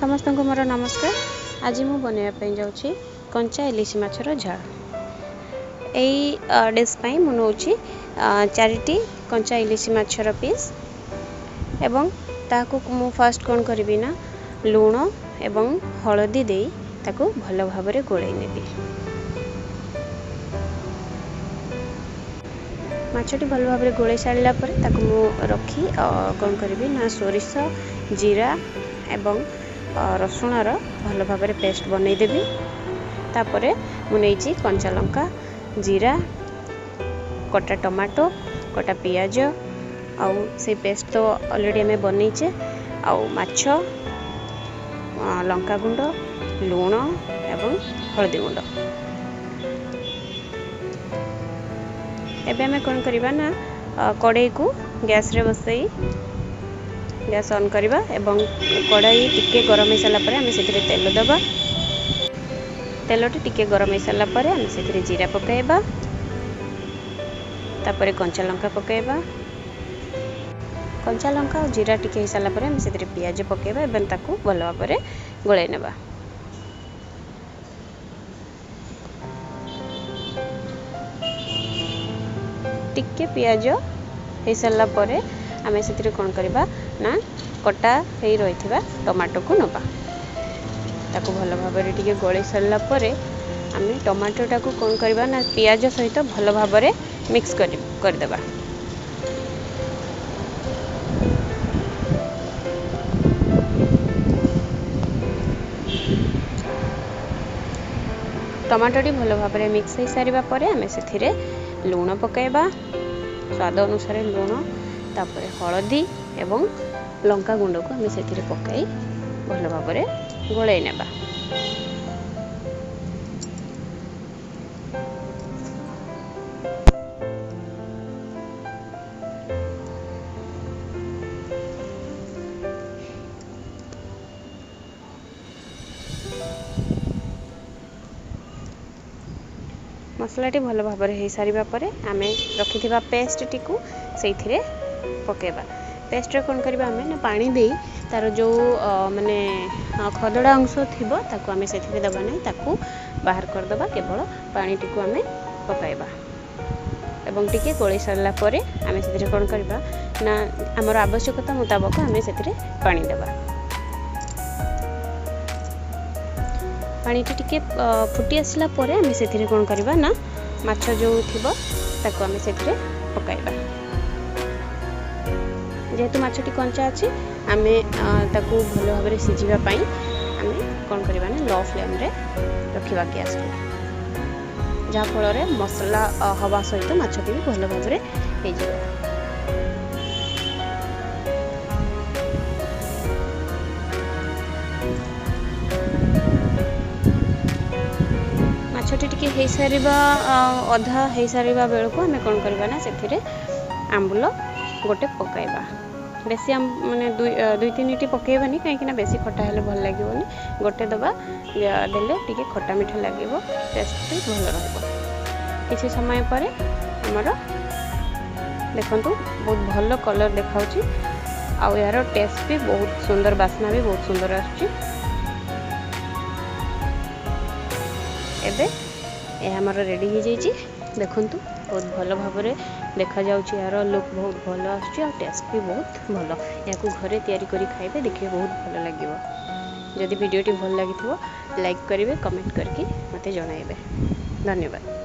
समस्त को मोर नमस्कार। आज मु बनवाई जाऊँगी कंचा इलिशी माछर झाल। यही डिश मु नौ 4टी कंचा इलिशी माछर पीस एवं ताकू मु फास्ट कौन करी ना लुण एवं हलदी दे ताकू भल भाव गोल नेबी। माछटी भल भाव गोल सारा पर ताकू मु रखी कौन करी ना सोरिष जीरा एवं रसुणर भल भाव पेस्ट बनईदेवी। तापर मुझे कंचा लंका जीरा कटा टमाटो कटा पियाज आउ से पेस्ट तो ऑलरेडी हमें बनईचे आउ माछ लंका गुंड लुण एवं हल्दी गुंड। एबे हमें कौन करवा ना कड़ाई को गैस रे बसई गैस ऑन करवा एवं कड़ाई टिके गरम हो सारा पर से तेल दबा। तेलटी टिके गरम हो सारा पर से जीरा पकाइबा तापर कंचा लंका पकाइबा। कंचा लंका और जीरा टिके हो सारा पर से पियाज पकाइबा एवं ताकू भल भाव गोलाई नेबा। टिके पियाज हो सारा पर आमे से कौन करवा ना कटा ही रही टमाटो को नबा। ताकू भल भाव टिके गोल सारा पर आम टमाटोटा को कौन करवा ना पियाज सहित भल भाव मिक्स करदेबा। टमाटोटी भल भाव मिक्स हो सारा पर आम से लुण पकाइबा स्वाद अनुसार लुण तापर हलदी एवं लंका गुंड को हमें से पकाई भल भाव गोलाई नेबा। मसलाटी भल भाव हो सारा पर आम रखि पेस्ट टी को से पकेबा। पेस्ट कौन करवा आम ना पानी दे तार जो माने खदड़ा अंश थी आम से दबा नहीं ताकू बाहर करदबा। केवल पानी टी को आम पकाइबा एवं टिके गोल सारा पर आम से कौन करवा ना आमर आवश्यकता मुताबक आम से पानी देबा। पानी टिके फुटी आसला पर आम से कौन करवा ना माछ जो थी ताकू आम से पकाइबा। जेहेतु माछटी कंचा अच्छी आम ताकू भल भाव सिझापी आम कौन करवा ना लो फ्लेम रे रखा गैस को जहाँ फल मसला हवा सहित माछटी भी भल भाव हो। माछटी टिके हो सारा अधा हो सारा बेलू आम कौन करवा ना से आंबुल गोटे पकाइबा। बेसी माने दुई तीन टी पकाइबानी कहीं बेसी खटा हेले भल लगे गोटे दबा देले टिके खटा मीठा लगे टेस्ट भी भल रहा। किसी समय पर आमर देखंतु बहुत भल कलर देखाउची आउ यार टेस्ट भी बहुत सुंदर बास्ना भी बहुत सुंदर आसुची। एबे यह आमर रेडी हो जाइए। देखंतु बहुत भल भाव देखा जाउची यार लुक बहुत भल आसुची और टेस्ट भी बहुत भल। या घरे तैयारी करी खाइबे देखिए बहुत भल लगे। जदि वीडियोटी भल लगी लाइक करेंगे कमेंट करके मते जणाइबे। धन्यवाद।